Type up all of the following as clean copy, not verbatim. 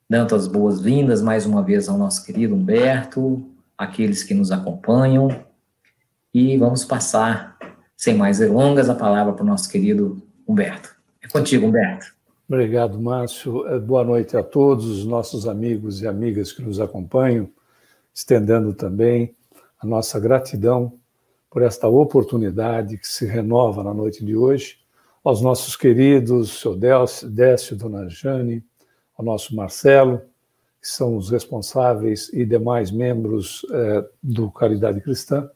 dando as boas-vindas mais uma vez ao nosso querido Humberto, aqueles que nos acompanham, e vamos passar, sem mais delongas, a palavra para o nosso querido Humberto. É contigo, Humberto. Obrigado, Márcio. Boa noite a todos os nossos amigos e amigas que nos acompanham, estendendo também a nossa gratidão por esta oportunidade que se renova na noite de hoje, aos nossos queridos, seu Décio, dona Jane, ao nosso Marcelo, que são os responsáveis e demais membros do Caridade Cristã,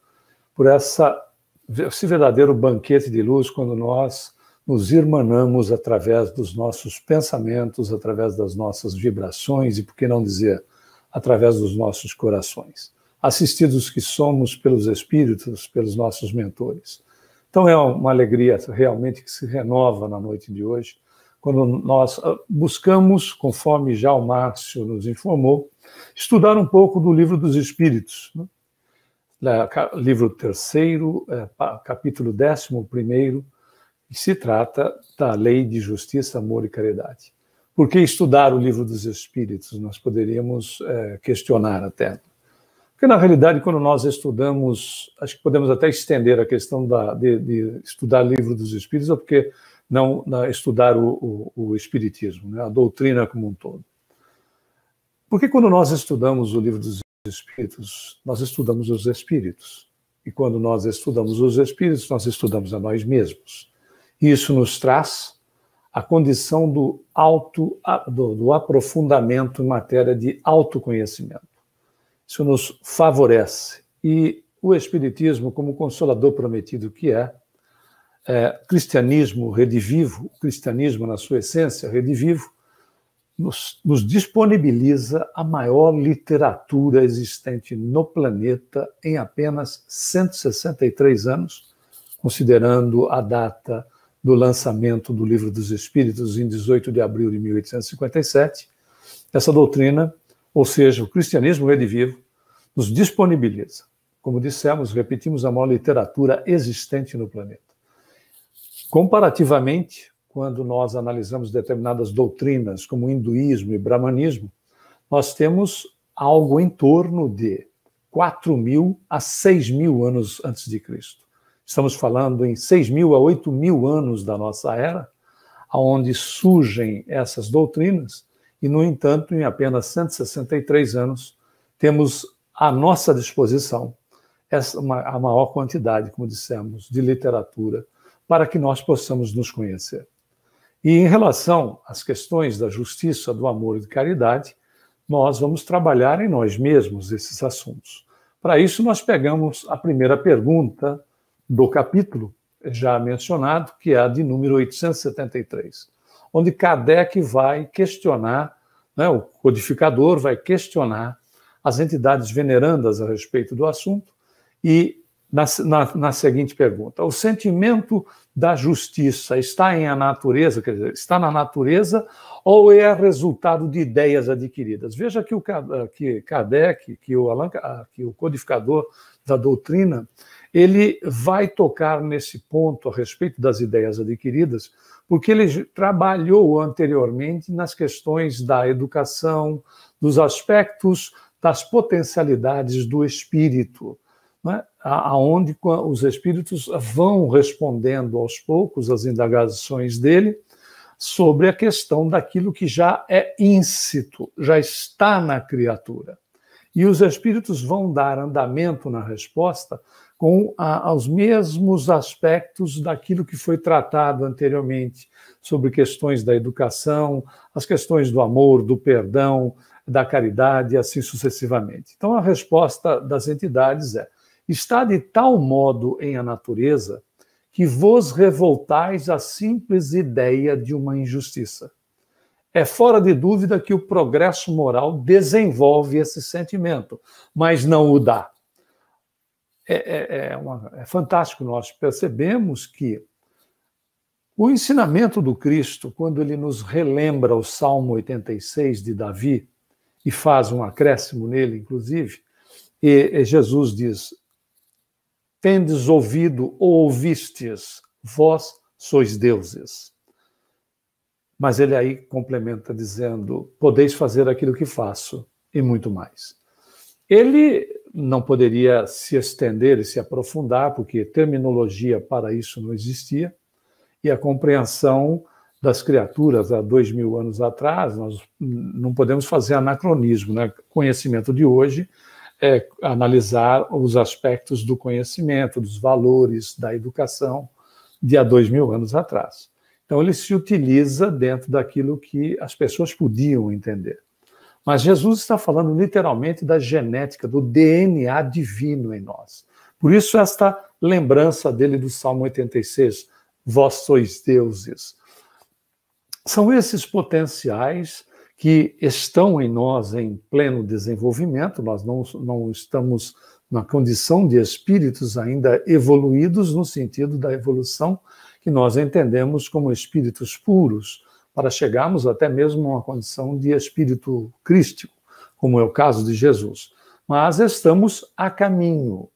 por esse verdadeiro banquete de luz, quando nós nos irmanamos através dos nossos pensamentos, através das nossas vibrações e, por que não dizer, através dos nossos corações, assistidos que somos pelos Espíritos, pelos nossos mentores. Então é uma alegria realmente que se renova na noite de hoje, quando nós buscamos, conforme já o Márcio nos informou, estudar um pouco do Livro dos Espíritos, né? Livro 3º, capítulo 11º, que se trata da lei de justiça, amor e caridade. Por que estudar o Livro dos Espíritos? Nós poderíamos questionar até. Porque, na realidade, quando nós estudamos, acho que podemos até estender a questão de estudar o Livro dos Espíritos, ou porque não estudar o Espiritismo, né? A doutrina como um todo. Porque quando nós estudamos o Livro dos Espíritos, nós estudamos os Espíritos. E quando nós estudamos os Espíritos, nós estudamos a nós mesmos. E isso nos traz a condição do aprofundamento em matéria de autoconhecimento. Isso nos favorece. E o Espiritismo, como consolador prometido que cristianismo redivivo, o cristianismo na sua essência redivivo, nos disponibiliza a maior literatura existente no planeta em apenas 163 anos, considerando a data do lançamento do Livro dos Espíritos em 18 de abril de 1857. Essa doutrina, ou seja, o cristianismo redivivo, nos disponibiliza, como dissemos, repetimos, a maior literatura existente no planeta. Comparativamente, quando nós analisamos determinadas doutrinas, como o hinduísmo e brahmanismo, nós temos algo em torno de 4.000 a 6.000 anos antes de Cristo. Estamos falando em 6.000 a 8.000 anos da nossa era, onde surgem essas doutrinas, e, no entanto, em apenas 163 anos, temos à nossa disposição a maior quantidade, como dissemos, de literatura, para que nós possamos nos conhecer. E em relação às questões da justiça, do amor e da caridade, nós vamos trabalhar em nós mesmos esses assuntos. Para isso, nós pegamos a primeira pergunta do capítulo, já mencionado, que é a de número 873, onde Kardec vai questionar, né, o codificador vai questionar as entidades venerandas a respeito do assunto, e na seguinte pergunta: o sentimento da justiça está em a natureza, quer dizer, está na natureza ou é resultado de ideias adquiridas? Veja que Kardec, que o codificador da doutrina, ele vai tocar nesse ponto a respeito das ideias adquiridas, porque ele trabalhou anteriormente nas questões da educação, dos aspectos das potencialidades do espírito, né? Aonde os espíritos vão respondendo aos poucos às indagações dele sobre a questão daquilo que já é íncito, já está na criatura. E os espíritos vão dar andamento na resposta com os mesmos aspectos daquilo que foi tratado anteriormente, sobre questões da educação, as questões do amor, do perdão, da caridade, e assim sucessivamente. Então, a resposta das entidades está de tal modo em a natureza que vos revoltais à simples ideia de uma injustiça. É fora de dúvida que o progresso moral desenvolve esse sentimento, mas não o dá. É fantástico, nós percebemos que o ensinamento do Cristo, quando ele nos relembra o Salmo 86 de Davi, e faz um acréscimo nele, inclusive, e Jesus diz: tendes ouvido ou ouvistes, vós sois deuses. Mas ele aí complementa dizendo: podeis fazer aquilo que faço e muito mais. Ele não poderia se estender e se aprofundar, porque terminologia para isso não existia, e a compreensão das criaturas há 2000 anos atrás, nós não podemos fazer anacronismo, né? O conhecimento de hoje é analisar os aspectos do conhecimento, dos valores da educação de há 2000 anos atrás. Então, ele se utiliza dentro daquilo que as pessoas podiam entender. Mas Jesus está falando literalmente da genética, do DNA divino em nós. Por isso, esta lembrança dele do Salmo 86, vós sois deuses. São esses potenciais que estão em nós em pleno desenvolvimento, nós não estamos na condição de espíritos ainda evoluídos, no sentido da evolução que nós entendemos como espíritos puros, para chegarmos até mesmo a uma condição de espírito crístico, como é o caso de Jesus. Mas estamos a caminho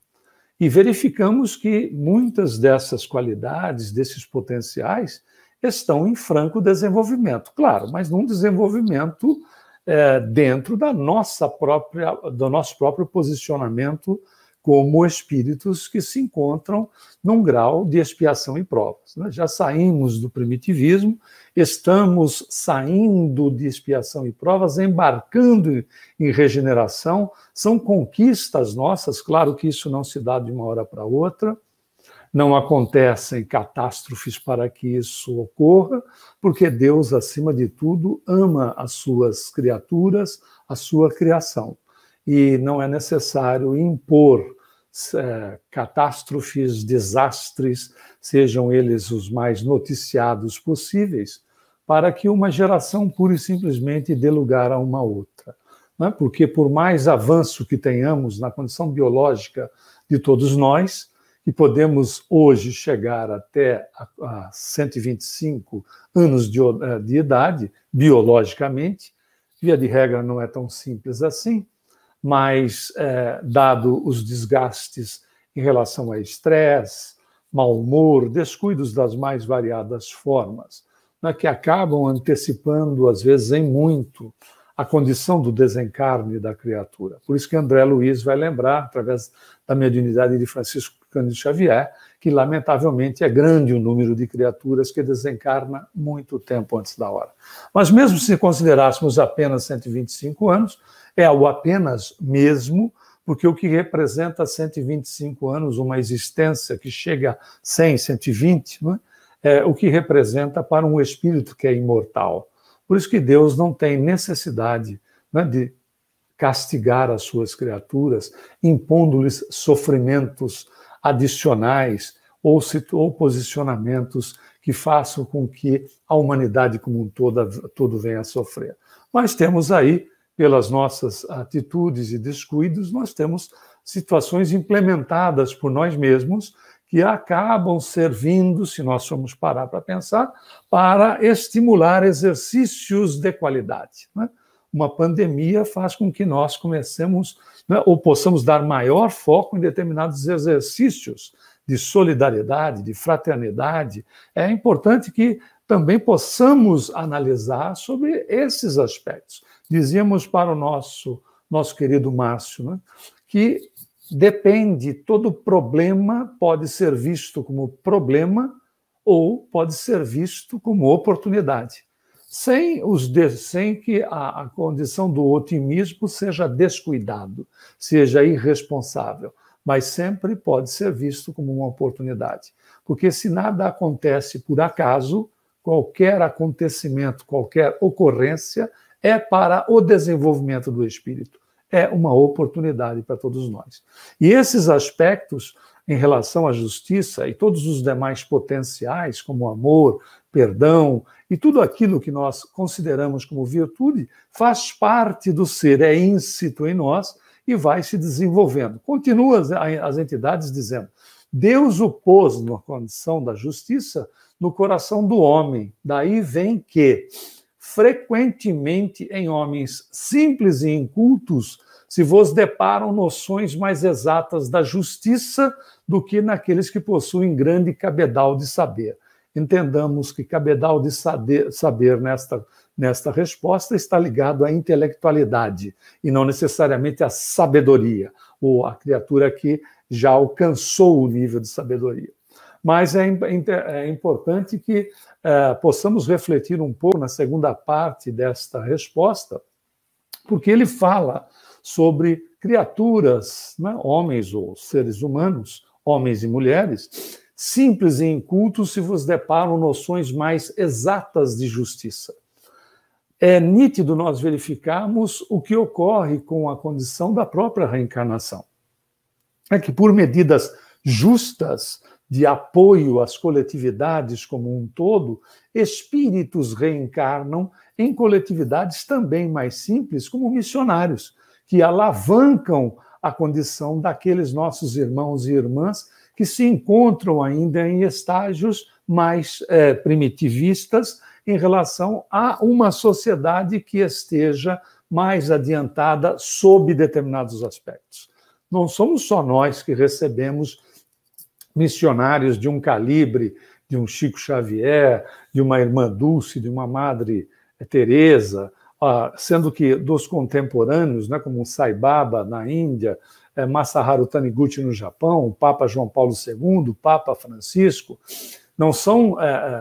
e verificamos que muitas dessas qualidades, desses potenciais, estão em franco desenvolvimento. Claro, mas num desenvolvimento dentro do nosso próprio posicionamento como espíritos que se encontram num grau de expiação e provas. Já saímos do primitivismo, estamos saindo de expiação e provas, embarcando em regeneração, são conquistas nossas, claro que isso não se dá de uma hora para outra, não acontecem catástrofes para que isso ocorra, porque Deus, acima de tudo, ama as suas criaturas, a sua criação. E não é necessário impor catástrofes, desastres, sejam eles os mais noticiados possíveis, para que uma geração pura e simplesmente dê lugar a uma outra. Não é? Porque por mais avanço que tenhamos na condição biológica de todos nós, e podemos hoje chegar até a 125 anos de idade, biologicamente, via de regra não é tão simples assim, mas dado os desgastes em relação a estresse, mau humor, descuidos das mais variadas formas, né, que acabam antecipando, às vezes, em muito, a condição do desencarne da criatura. Por isso que André Luiz vai lembrar, através da mediunidade de Francisco Cândido Xavier, que, lamentavelmente, é grande o número de criaturas que desencarna muito tempo antes da hora. Mas mesmo se considerássemos apenas 125 anos, é o apenas mesmo, porque o que representa 125 anos, uma existência que chega a 100, 120, não é o que representa para um espírito que é imortal. Por isso que Deus não tem necessidade, né, de castigar as suas criaturas, impondo-lhes sofrimentos adicionais ou posicionamentos que façam com que a humanidade como um todo venha a sofrer. Mas temos aí, pelas nossas atitudes e descuidos, nós temos situações implementadas por nós mesmos que acabam servindo, se nós formos parar para pensar, para estimular exercícios de qualidade. Né? Uma pandemia faz com que nós comecemos, né, ou possamos dar maior foco em determinados exercícios de solidariedade, de fraternidade. É importante que também possamos analisar sobre esses aspectos. Dizíamos para o nosso querido Márcio, né, que depende, todo problema pode ser visto como problema ou pode ser visto como oportunidade, sem que a condição do otimismo seja descuidado, seja irresponsável, mas sempre pode ser visto como uma oportunidade. Porque se nada acontece por acaso, qualquer acontecimento, qualquer ocorrência é para o desenvolvimento do espírito. É uma oportunidade para todos nós. E esses aspectos, em relação à justiça e todos os demais potenciais, como amor, perdão e tudo aquilo que nós consideramos como virtude, faz parte do ser, é íncito em nós e vai se desenvolvendo. Continua as entidades dizendo: Deus o pôs na condição da justiça no coração do homem. Daí vem que, frequentemente em homens simples e incultos, se vos deparam noções mais exatas da justiça do que naqueles que possuem grande cabedal de saber. entendamos que cabedal de saber nesta resposta está ligado à intelectualidade e não necessariamente à sabedoria, ou a criatura que já alcançou o nível de sabedoria. Mas é importante que possamos refletir um pouco na segunda parte desta resposta, porque ele fala sobre criaturas, né, homens ou seres humanos, homens e mulheres, simples e incultos se vos deparam noções mais exatas de justiça. É nítido nós verificarmos o que ocorre com a condição da própria reencarnação. É que por medidas justas de apoio às coletividades como um todo, espíritos reencarnam em coletividades também mais simples, como missionários, que alavancam a condição daqueles nossos irmãos e irmãs que se encontram ainda em estágios mais primitivistas em relação a uma sociedade que esteja mais adiantada sob determinados aspectos. Não somos só nós que recebemos missionários de um calibre, de um Chico Xavier, de uma Irmã Dulce, de uma Madre Teresa, sendo que dos contemporâneos, né, como Sai Baba na Índia, Masaharu Taniguchi no Japão, o Papa João Paulo II, o Papa Francisco, não são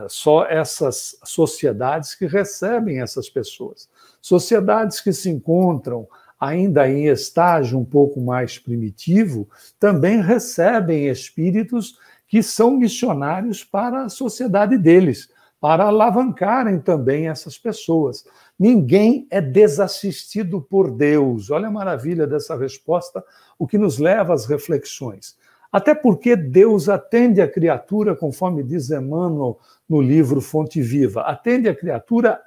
só essas sociedades que recebem essas pessoas. Sociedades que se encontram ainda em estágio um pouco mais primitivo, também recebem espíritos que são missionários para a sociedade deles, para alavancarem também essas pessoas. Ninguém é desassistido por Deus. Olha a maravilha dessa resposta, o que nos leva às reflexões. Até porque Deus atende a criatura, conforme diz Emmanuel no livro Fonte Viva, atende a criatura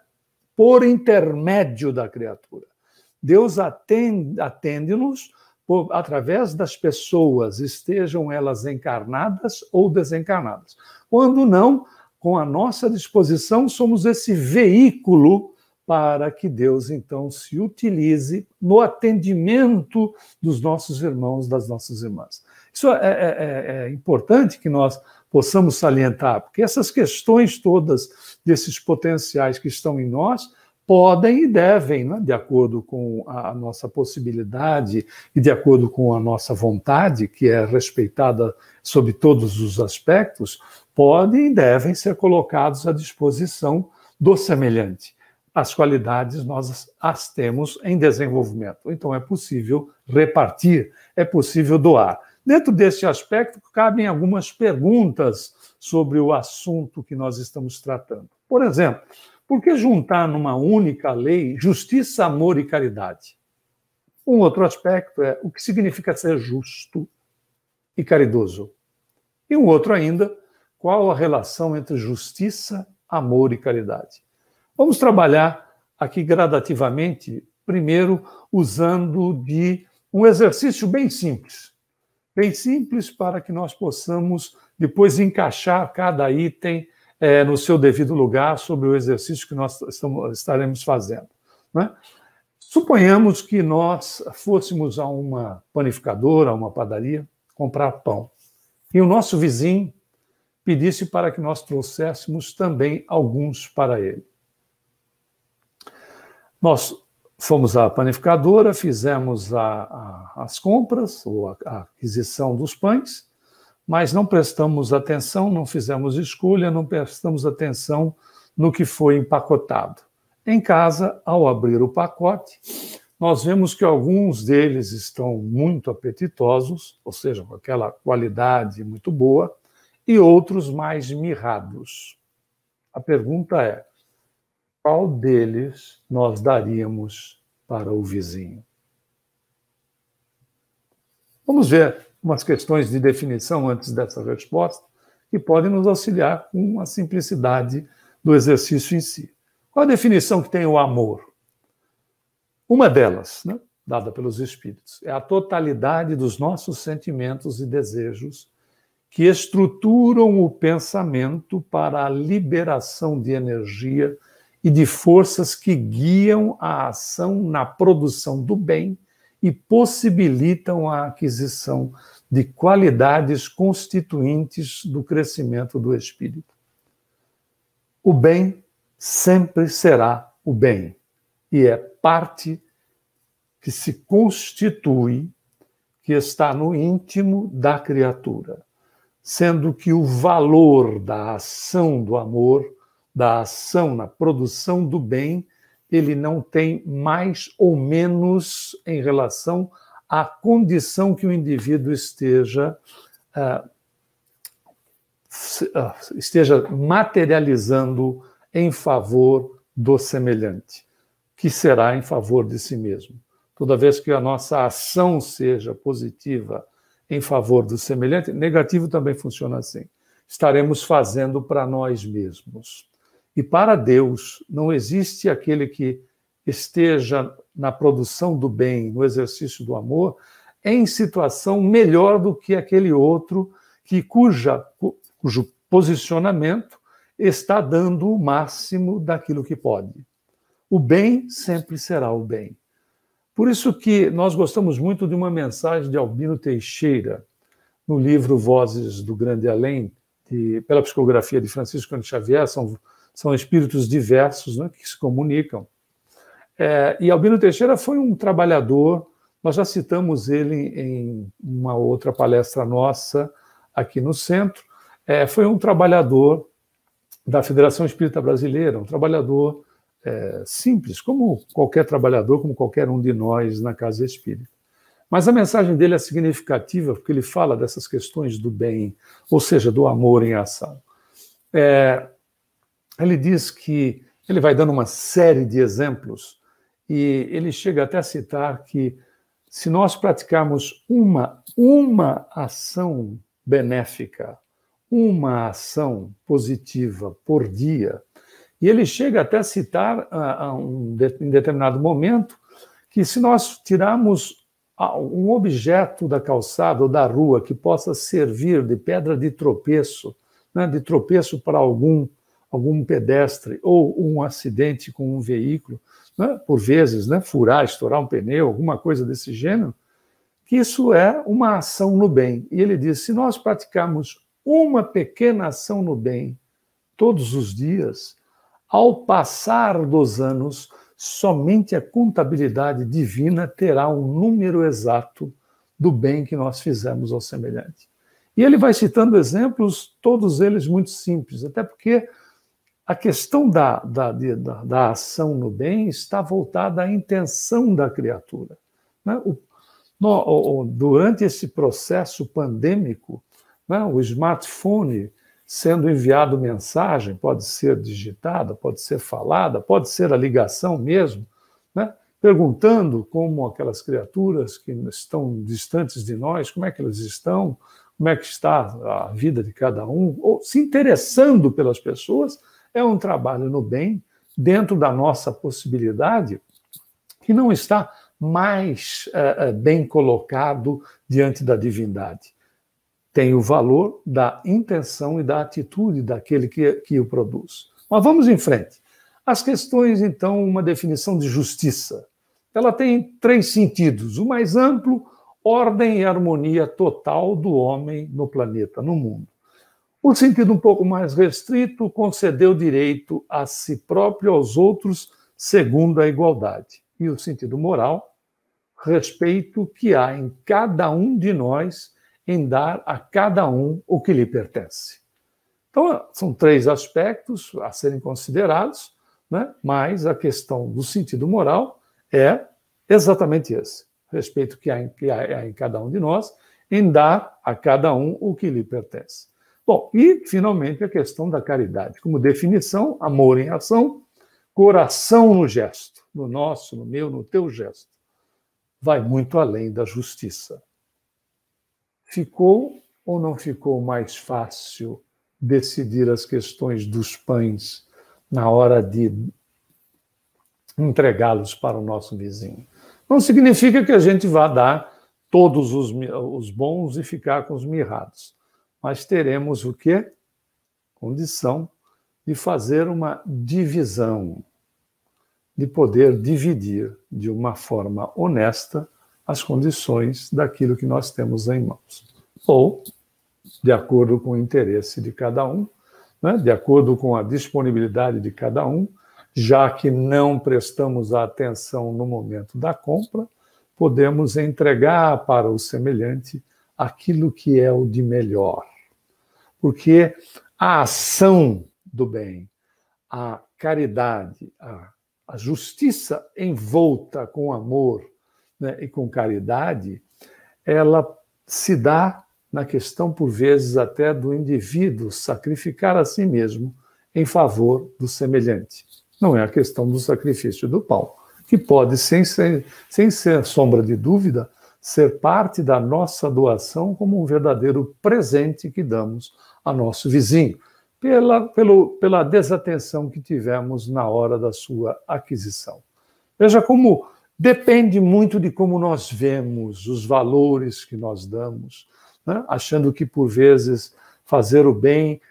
por intermédio da criatura. Deus atende-nos através das pessoas, estejam elas encarnadas ou desencarnadas. Quando não, com a nossa disposição, somos esse veículo para que Deus, então, se utilize no atendimento dos nossos irmãos, das nossas irmãs. Isso é importante que nós possamos salientar, porque essas questões todas desses potenciais que estão em nós podem e devem, né, de acordo com a nossa possibilidade e de acordo com a nossa vontade, que é respeitada sob todos os aspectos, podem e devem ser colocados à disposição do semelhante. As qualidades nós as temos em desenvolvimento, então é possível repartir, é possível doar. Dentro deste aspecto, cabem algumas perguntas sobre o assunto que nós estamos tratando. Por exemplo, por que juntar numa única lei justiça, amor e caridade? Um outro aspecto é o que significa ser justo e caridoso. E um outro ainda, qual a relação entre justiça, amor e caridade? Vamos trabalhar aqui gradativamente, primeiro usando de um exercício bem simples para que nós possamos depois encaixar cada item no seu devido lugar sobre o exercício que nós estaremos fazendo, né? Suponhamos que nós fôssemos a uma panificadora, a uma padaria, comprar pão, e o nosso vizinho pedisse para que nós trouxéssemos também alguns para ele. Nós fomos à panificadora, fizemos as compras, ou a aquisição dos pães, mas não prestamos atenção, não fizemos escolha, não prestamos atenção no que foi empacotado. Em casa, ao abrir o pacote, nós vemos que alguns deles estão muito apetitosos, ou seja, com aquela qualidade muito boa, e outros mais mirrados. A pergunta é, qual deles nós daríamos para o vizinho? Vamos ver umas questões de definição antes dessa resposta, que podem nos auxiliar com a simplicidade do exercício em si. Qual a definição que tem o amor? Uma delas, né, dada pelos Espíritos, é a totalidade dos nossos sentimentos e desejos que estruturam o pensamento para a liberação de energia e de forças que guiam a ação na produção do bem e possibilitam a aquisição de qualidades constituintes do crescimento do espírito. O bem sempre será o bem, e é parte que se constitui, que está no íntimo da criatura, sendo que o valor da ação do amor, da ação na produção do bem, ele não tem mais ou menos em relação à condição que o indivíduo esteja materializando em favor do semelhante, que será em favor de si mesmo. Toda vez que a nossa ação seja positiva em favor do semelhante, negativo também funciona assim. Estaremos fazendo para nós mesmos. E para Deus, não existe aquele que esteja na produção do bem, no exercício do amor, em situação melhor do que aquele outro cujo posicionamento está dando o máximo daquilo que pode. O bem sempre será o bem. Por isso que nós gostamos muito de uma mensagem de Albino Teixeira, no livro Vozes do Grande Além, pela psicografia de Francisco Cândido Xavier, são espíritos diversos, né, que se comunicam. E Albino Teixeira foi um trabalhador, nós já citamos ele em uma outra palestra nossa aqui no centro, foi um trabalhador da Federação Espírita Brasileira, um trabalhador simples, como qualquer trabalhador, como qualquer um de nós na Casa Espírita. Mas a mensagem dele é significativa, porque ele fala dessas questões do bem, ou seja, do amor em ação. Ele diz que ele vai dando uma série de exemplos e ele chega até a citar que se nós praticarmos uma ação benéfica, uma ação positiva por dia, e ele chega até a citar em determinado momento que se nós tirarmos um objeto da calçada ou da rua que possa servir de pedra de tropeço, né, de tropeço para algum pedestre ou um acidente com um veículo, né, por vezes, né, furar, estourar um pneu, alguma coisa desse gênero, que isso é uma ação no bem. E ele diz, se nós praticarmos uma pequena ação no bem todos os dias, ao passar dos anos, somente a contabilidade divina terá um número exato do bem que nós fizemos ao semelhante. E ele vai citando exemplos, todos eles muito simples, até porque a questão da ação no bem está voltada à intenção da criatura. Né? Durante esse processo pandêmico, né, o smartphone sendo enviado mensagem, pode ser digitada, pode ser falada, pode ser a ligação mesmo, né? Perguntando como aquelas criaturas que estão distantes de nós, como é que elas estão, como é que está a vida de cada um, ou se interessando pelas pessoas, é um trabalho no bem, dentro da nossa possibilidade, que não está mais bem colocado diante da divindade. Tem o valor da intenção e da atitude daquele que o produz. Mas vamos em frente. As questões, então, uma definição de justiça. Ela tem 3 sentidos. O mais amplo, ordem e harmonia total do homem no planeta, no mundo. O sentido um pouco mais restrito, conceder o direito a si próprio e aos outros segundo a igualdade. E o sentido moral, respeito que há em cada um de nós em dar a cada um o que lhe pertence. Então, são 3 aspectos a serem considerados, né? Mas a questão do sentido moral é exatamente esse. Respeito que há em cada um de nós em dar a cada um o que lhe pertence. Bom, e, finalmente, a questão da caridade. Como definição, amor em ação, coração no gesto, no nosso, no meu, no teu gesto. Vai muito além da justiça. Ficou ou não ficou mais fácil decidir as questões dos pães na hora de entregá-los para o nosso vizinho? Não significa que a gente vá dar todos os bons e ficar com os mirrados. Mas teremos o quê? Condição de fazer uma divisão, de poder dividir de uma forma honesta as condições daquilo que nós temos em mãos. Ou, de acordo com o interesse de cada um, né, de acordo com a disponibilidade de cada um, já que não prestamos atenção no momento da compra, podemos entregar para o semelhante aquilo que é o de melhor. Porque a ação do bem, a caridade, a justiça envolta com amor, né, e com caridade, ela se dá na questão, por vezes, até do indivíduo sacrificar a si mesmo em favor do semelhante. Não é a questão do sacrifício do pão, que pode, sem ser sombra de dúvida, ser parte da nossa doação como um verdadeiro presente que damos a nosso vizinho, pela desatenção que tivemos na hora da sua aquisição. Veja como depende muito de como nós vemos os valores que nós damos, né? Achando que, por vezes, fazer o bem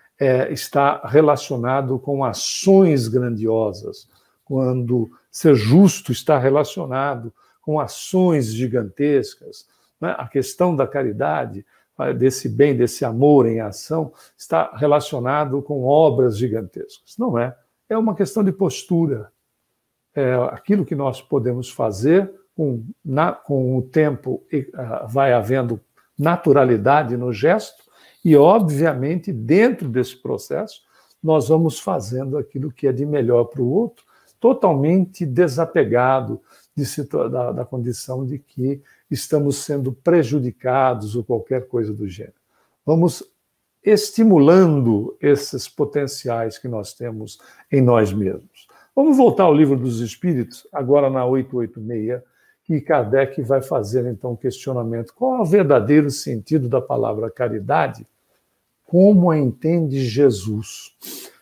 está relacionado com ações grandiosas, quando ser justo está relacionado com ações gigantescas, né? A questão da caridade, desse bem, desse amor em ação, está relacionado com obras gigantescas. Não é. É uma questão de postura. É aquilo que nós podemos fazer, com o tempo vai havendo naturalidade no gesto, e, obviamente, dentro desse processo, nós vamos fazendo aquilo que é de melhor para o outro, totalmente desapegado da condição de que estamos sendo prejudicados ou qualquer coisa do gênero. Vamos estimulando esses potenciais que nós temos em nós mesmos. Vamos voltar ao Livro dos Espíritos, agora na 886, que Kardec vai fazer, então, um questionamento. Qual é o verdadeiro sentido da palavra caridade? Como a entende Jesus?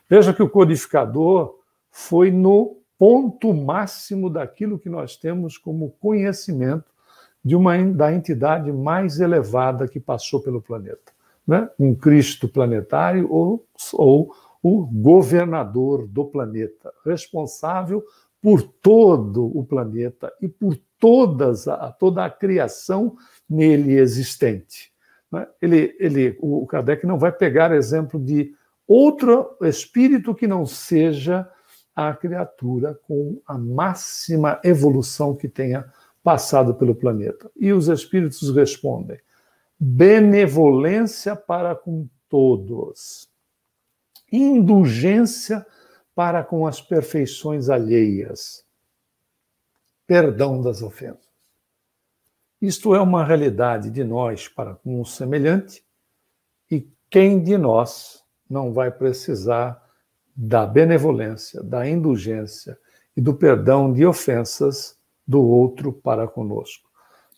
Veja que o codificador foi no ponto máximo daquilo que nós temos como conhecimento da entidade mais elevada que passou pelo planeta, né? Um Cristo planetário ou o governador do planeta, responsável por todo o planeta e por toda a criação nele existente. O Kardec não vai pegar exemplo de outro espírito que não seja a criatura com a máxima evolução que tenha passado pelo planeta. E os espíritos respondem: benevolência para com todos, indulgência para com as perfeições alheias, perdão das ofensas. Isto é uma realidade de nós para com o semelhante, e quem de nós não vai precisar da benevolência, da indulgência e do perdão de ofensas do outro para conosco?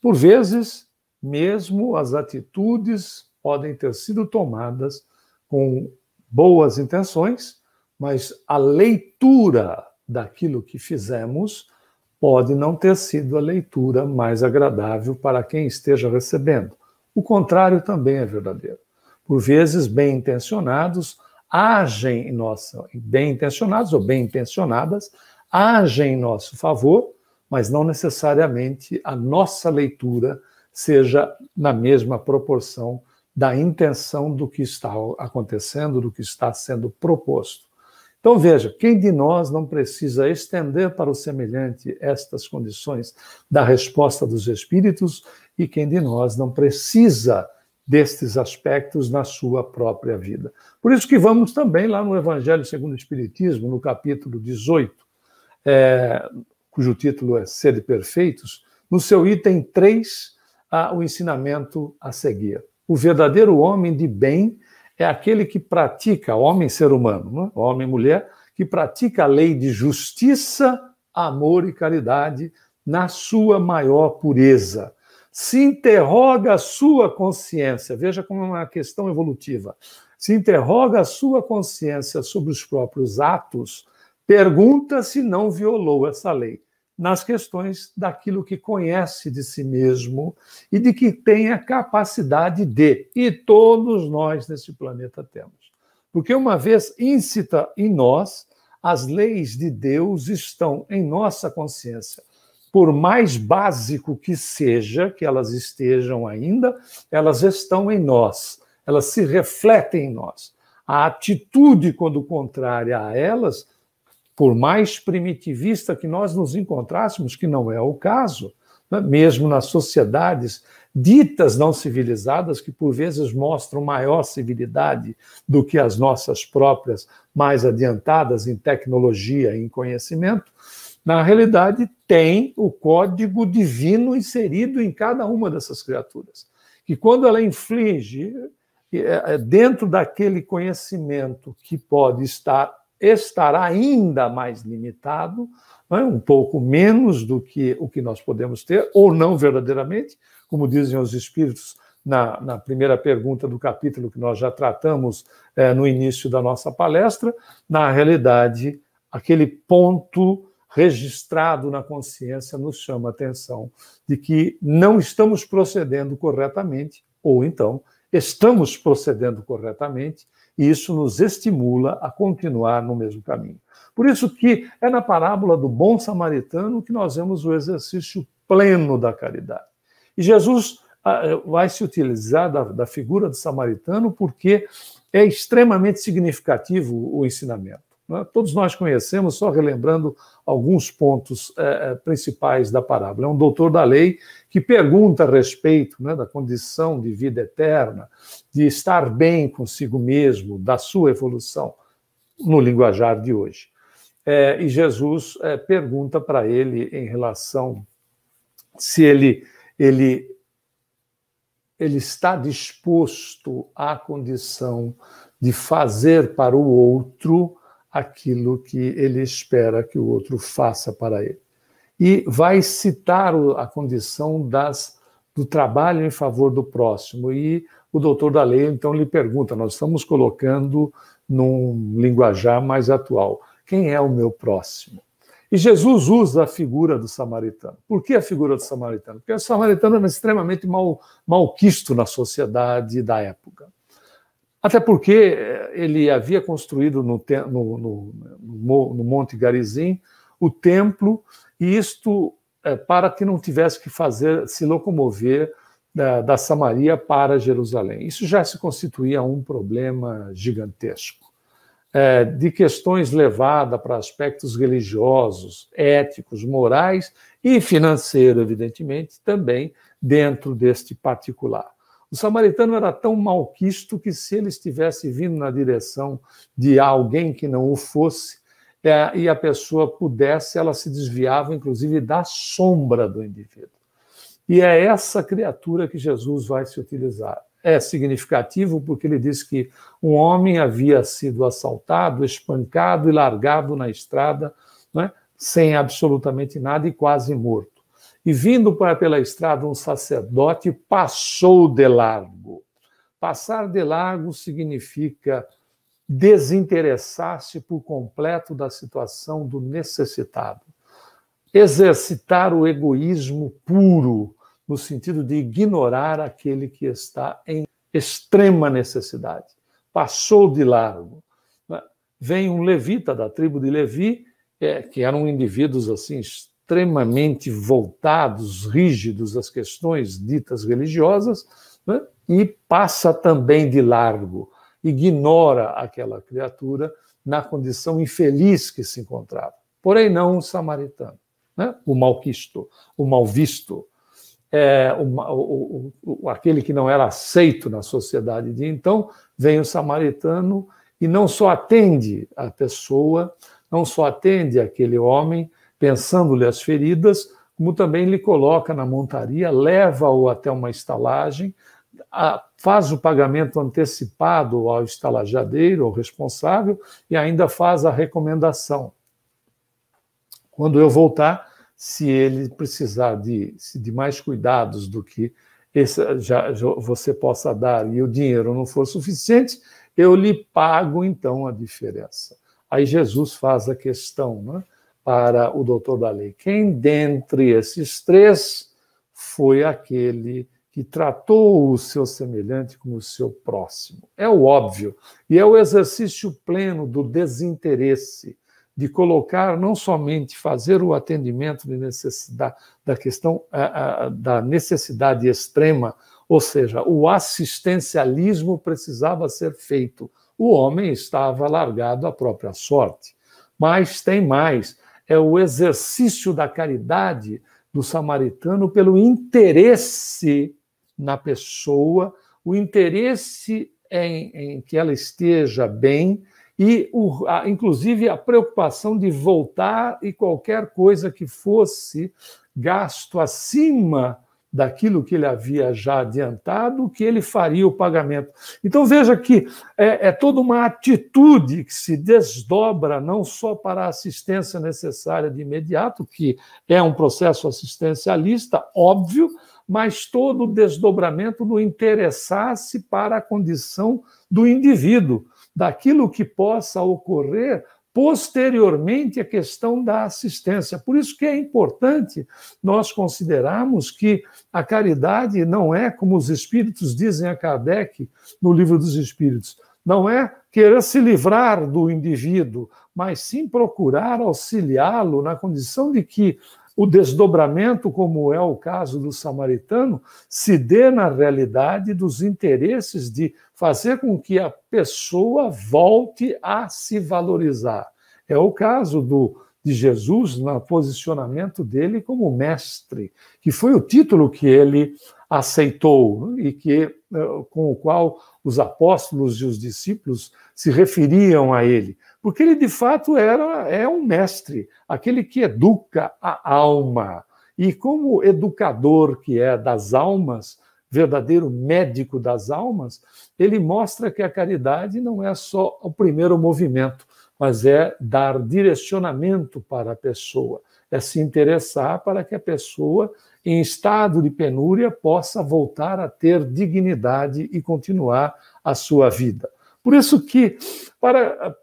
Por vezes, mesmo as atitudes podem ter sido tomadas com boas intenções, mas a leitura daquilo que fizemos pode não ter sido a leitura mais agradável para quem esteja recebendo. O contrário também é verdadeiro. Por vezes, bem-intencionados bem-intencionados ou bem-intencionadas agem em nosso favor, mas não necessariamente a nossa leitura seja na mesma proporção da intenção do que está acontecendo, do que está sendo proposto. Então, veja, quem de nós não precisa estender para o semelhante estas condições da resposta dos espíritos, e quem de nós não precisa destes aspectos na sua própria vida? Por isso que vamos também lá no Evangelho segundo o Espiritismo, no capítulo 18, cujo título é Sede Perfeitos, no seu item 3, há o ensinamento a seguir. O verdadeiro homem de bem é aquele que pratica, homem ser humano, né? Homem e mulher, que pratica a lei de justiça, amor e caridade na sua maior pureza. Se interroga a sua consciência, veja como é uma questão evolutiva, se interroga a sua consciência sobre os próprios atos, pergunta se não violou essa lei, nas questões daquilo que conhece de si mesmo e de que tem a capacidade de, e todos nós nesse planeta temos. Porque uma vez íncita em nós, as leis de Deus estão em nossa consciência. Por mais básico que seja, que elas estejam ainda, elas estão em nós, elas se refletem em nós. A atitude, quando contrária a elas, por mais primitivista que nós nos encontrássemos, que não é o caso, né? Mesmo nas sociedades ditas não civilizadas, que por vezes mostram maior civilidade do que as nossas próprias, mais adiantadas em tecnologia e em conhecimento, na realidade tem o código divino inserido em cada uma dessas criaturas. Que quando ela inflige, dentro daquele conhecimento que pode estar ainda mais limitado, um pouco menos do que o que nós podemos ter, ou não verdadeiramente, como dizem os espíritos na primeira pergunta do capítulo que nós já tratamos no início da nossa palestra. Na realidade, aquele ponto registrado na consciência nos chama a atenção de que não estamos procedendo corretamente, ou então estamos procedendo corretamente, e isso nos estimula a continuar no mesmo caminho. Por isso que é na parábola do bom samaritano que nós vemos o exercício pleno da caridade. E Jesus vai se utilizar da figura do samaritano porque é extremamente significativo o ensinamento. Todos nós conhecemos, só relembrando alguns pontos principais da parábola. É um doutor da lei que pergunta a respeito da condição de vida eterna, de estar bem consigo mesmo, da sua evolução, no linguajar de hoje. E Jesus pergunta para ele em relação se ele está disposto à condição de fazer para o outro aquilo que ele espera que o outro faça para ele. E vai citar a condição do trabalho em favor do próximo. E o doutor da lei, então, lhe pergunta, nós estamos colocando num linguajar mais atual, quem é o meu próximo? E Jesus usa a figura do samaritano. Por que a figura do samaritano? Porque o samaritano era extremamente malquisto na sociedade da época. Até porque ele havia construído no Monte Garizim o templo, e isto para que não tivesse que se locomover da Samaria para Jerusalém. Isso já se constituía um problema gigantesco, de questões levadas para aspectos religiosos, éticos, morais e financeiro, evidentemente, também dentro deste particular. O samaritano era tão malquisto que, se ele estivesse vindo na direção de alguém que não o fosse, e a pessoa pudesse, ela se desviava, inclusive, da sombra do indivíduo. E é essa criatura que Jesus vai se utilizar. É significativo porque ele diz que um homem havia sido assaltado, espancado e largado na estrada, né, sem absolutamente nada e quase morto. E vindo pela estrada um sacerdote passou de largo. Passar de largo significa desinteressar-se por completo da situação do necessitado. Exercitar o egoísmo puro, no sentido de ignorar aquele que está em extrema necessidade. Passou de largo. Vem um levita da tribo de Levi, que eram indivíduos assim extremamente voltados, rígidos às questões ditas religiosas, né? E passa também de largo, ignora aquela criatura na condição infeliz que se encontrava. Porém, não o samaritano, né? O malquisto, o mal visto, aquele que não era aceito na sociedade de então, vem o samaritano e não só atende a pessoa, não só atende aquele homem, pensando-lhe as feridas, como também lhe coloca na montaria, leva-o até uma estalagem, faz o pagamento antecipado ao estalajadeiro, ao responsável, e ainda faz a recomendação. Quando eu voltar, se ele precisar de mais cuidados do que já você possa dar e o dinheiro não for suficiente, eu lhe pago então a diferença. Aí Jesus faz a questão, né, para o doutor da lei. Quem dentre esses três foi aquele que tratou o seu semelhante como o seu próximo? É o óbvio, e é o exercício pleno do desinteresse, de colocar, não somente fazer o atendimento de necessidade, da questão da necessidade extrema, ou seja, o assistencialismo precisava ser feito, o homem estava largado à própria sorte. Mas tem mais, é o exercício da caridade do samaritano pelo interesse na pessoa, o interesse em que ela esteja bem e, inclusive, a preocupação de voltar e qualquer coisa que fosse gasto acima daquilo que ele havia já adiantado, que ele faria o pagamento. Então, veja que é toda uma atitude que se desdobra não só para a assistência necessária de imediato, que é um processo assistencialista, óbvio, mas todo o desdobramento no interessar-se para a condição do indivíduo, daquilo que possa ocorrer posteriormente à questão da assistência. Por isso que é importante nós considerarmos que a caridade não é, como os espíritos dizem a Kardec no Livro dos Espíritos, não é querer se livrar do indivíduo, mas sim procurar auxiliá-lo na condição de que o desdobramento, como é o caso do samaritano, se dê na realidade dos interesses de fazer com que a pessoa volte a se valorizar. É o caso de Jesus no posicionamento dele como mestre, que foi o título que ele aceitou e com o qual os apóstolos e os discípulos se referiam a ele. Porque ele, de fato, é um mestre, aquele que educa a alma. E como educador que é das almas, verdadeiro médico das almas, ele mostra que a caridade não é só o primeiro movimento, mas é dar direcionamento para a pessoa, é se interessar para que a pessoa, em estado de penúria, possa voltar a ter dignidade e continuar a sua vida. Por isso que,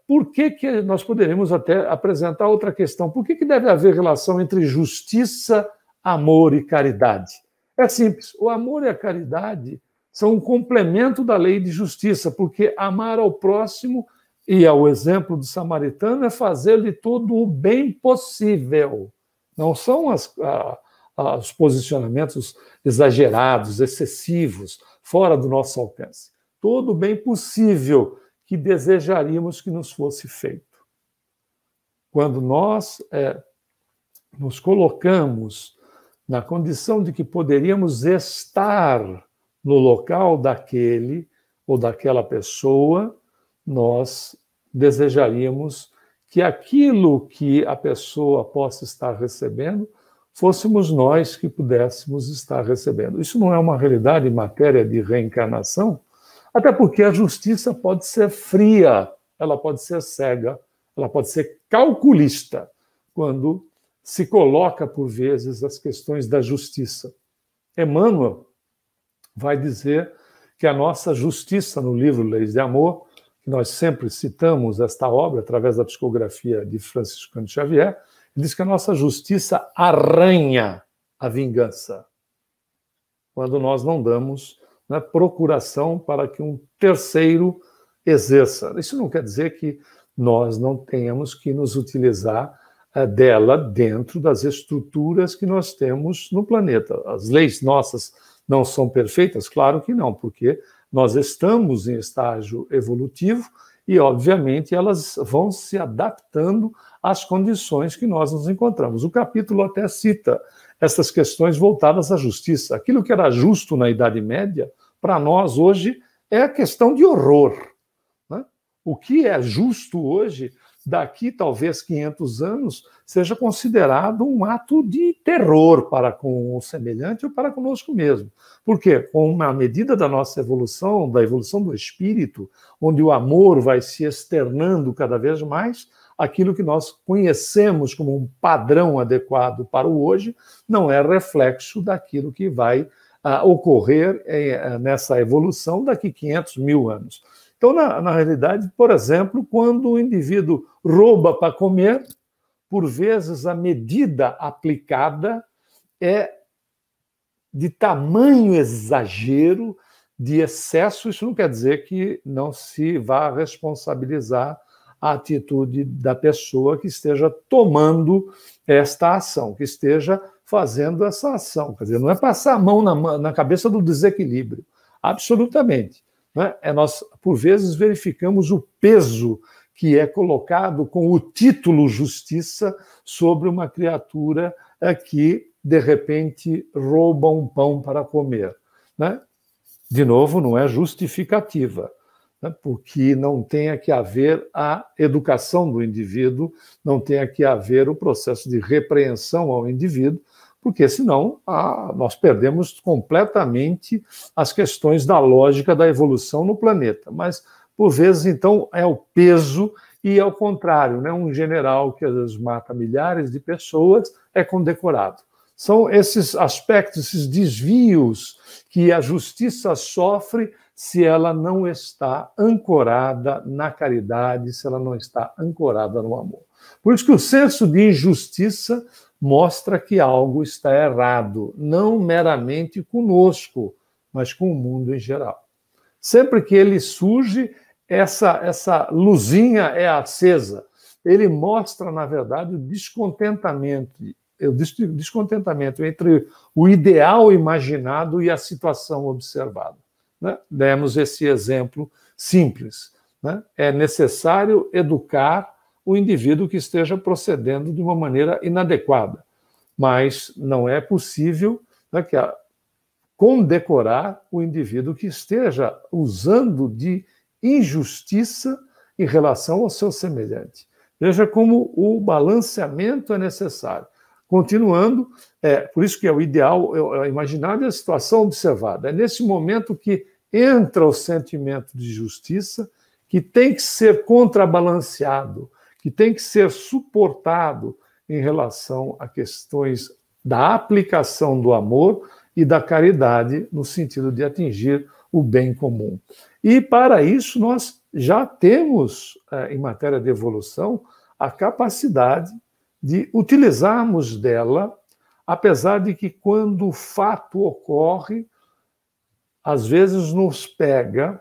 por que nós poderíamos até apresentar outra questão? Por que deve haver relação entre justiça, amor e caridade? É simples, o amor e a caridade são um complemento da lei de justiça, porque amar ao próximo, e ao exemplo do samaritano, é fazer-lhe todo o bem possível. Não são os posicionamentos exagerados, excessivos, fora do nosso alcance. Todo o bem possível que desejaríamos que nos fosse feito. Quando nós nos colocamos na condição de que poderíamos estar no local daquele ou daquela pessoa, nós desejaríamos que aquilo que a pessoa possa estar recebendo, fôssemos nós que pudéssemos estar recebendo. Isso não é uma realidade em matéria de reencarnação, até porque a justiça pode ser fria, ela pode ser cega, ela pode ser calculista, quando se coloca, por vezes, as questões da justiça. Emmanuel vai dizer que a nossa justiça, no livro Leis de Amor, que nós sempre citamos esta obra através da psicografia de Francisco Cândido Xavier, ele diz que a nossa justiça arranha a vingança, quando nós não damos procuração para que um terceiro exerça. Isso não quer dizer que nós não tenhamos que nos utilizar dela dentro das estruturas que nós temos no planeta. As leis nossas não são perfeitas? Claro que não, porque nós estamos em estágio evolutivo e, obviamente, elas vão se adaptando às condições que nós nos encontramos. O capítulo até cita essas questões voltadas à justiça. Aquilo que era justo na Idade Média, para nós hoje, é a questão de horror. Né? O que é justo hoje, daqui talvez 500 anos, seja considerado um ato de terror para com o semelhante ou para conosco mesmo. Por quê? Com uma medida da nossa evolução, da evolução do espírito, onde o amor vai se externando cada vez mais, aquilo que nós conhecemos como um padrão adequado para o hoje não é reflexo daquilo que vai ocorrer nessa evolução daqui 500 mil anos. Então, na realidade, por exemplo, quando o indivíduo rouba para comer, por vezes a medida aplicada é de tamanho exagero, de excesso. Isso não quer dizer que não se vá responsabilizar a atitude da pessoa que esteja tomando esta ação, que esteja fazendo essa ação. Quer dizer, não é passar a mão na cabeça do desequilíbrio, absolutamente. né? Nós, por vezes, verificamos o peso que é colocado com o título justiça sobre uma criatura que, de repente, rouba um pão para comer, né? De novo, não é justificativa, né? Porque não tenha que haver a educação do indivíduo, não tenha que haver o processo de repreensão ao indivíduo, porque senão nós perdemos completamente as questões da lógica da evolução no planeta. Mas, por vezes, então, é o peso e, ao contrário, né? Um general que às vezes mata milhares de pessoas é condecorado. São esses aspectos, esses desvios que a justiça sofre se ela não está ancorada na caridade, se ela não está ancorada no amor. Por isso que o senso de injustiça mostra que algo está errado, não meramente conosco, mas com o mundo em geral. Sempre que ele surge, essa luzinha é acesa. Ele mostra, na verdade, o descontentamento entre o ideal imaginado e a situação observada, né? Demos esse exemplo simples, né? É necessário educar o indivíduo que esteja procedendo de uma maneira inadequada, mas não é possível, né, condecorar o indivíduo que esteja usando de injustiça em relação ao seu semelhante. Veja como o balanceamento é necessário. Continuando, por isso que é o ideal, é imaginário, a situação observada. É nesse momento que entra o sentimento de justiça, que tem que ser contrabalanceado, que tem que ser suportado em relação a questões da aplicação do amor e da caridade, no sentido de atingir o bem comum. E, para isso, nós já temos, em matéria de evolução, a capacidade de utilizarmos dela, apesar de que, quando o fato ocorre, às vezes nos pega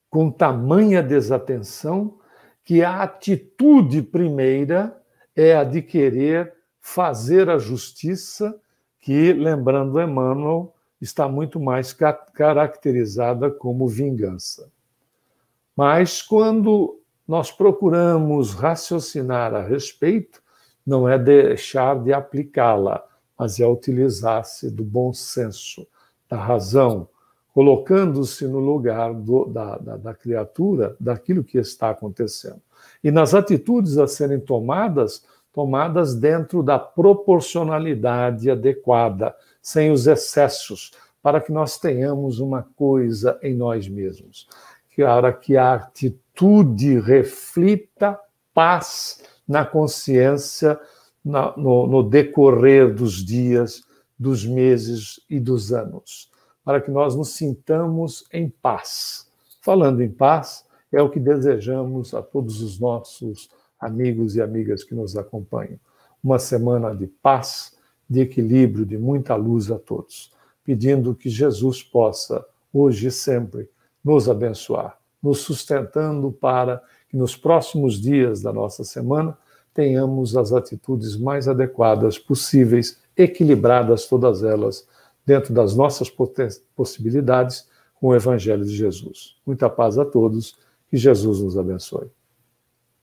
com tamanha desatenção que a atitude primeira é a de querer fazer a justiça, que, lembrando Emmanuel, está muito mais caracterizada como vingança. Mas, quando nós procuramos raciocinar a respeito, não é deixar de aplicá-la, mas é utilizar-se do bom senso, da razão, colocando-se no lugar da criatura, daquilo que está acontecendo. E nas atitudes a serem tomadas dentro da proporcionalidade adequada, sem os excessos, para que nós tenhamos uma coisa em nós mesmos, para que a atitude reflita paz na consciência no decorrer dos dias, dos meses e dos anos, para que nós nos sintamos em paz. Falando em paz, é o que desejamos a todos os nossos amigos e amigas que nos acompanham. Uma semana de paz, de equilíbrio, de muita luz a todos. Pedindo que Jesus possa, hoje e sempre, nos abençoar, nos sustentando para que nos próximos dias da nossa semana tenhamos as atitudes mais adequadas possíveis, equilibradas todas elas, dentro das nossas possibilidades, com o Evangelho de Jesus. Muita paz a todos, que Jesus nos abençoe.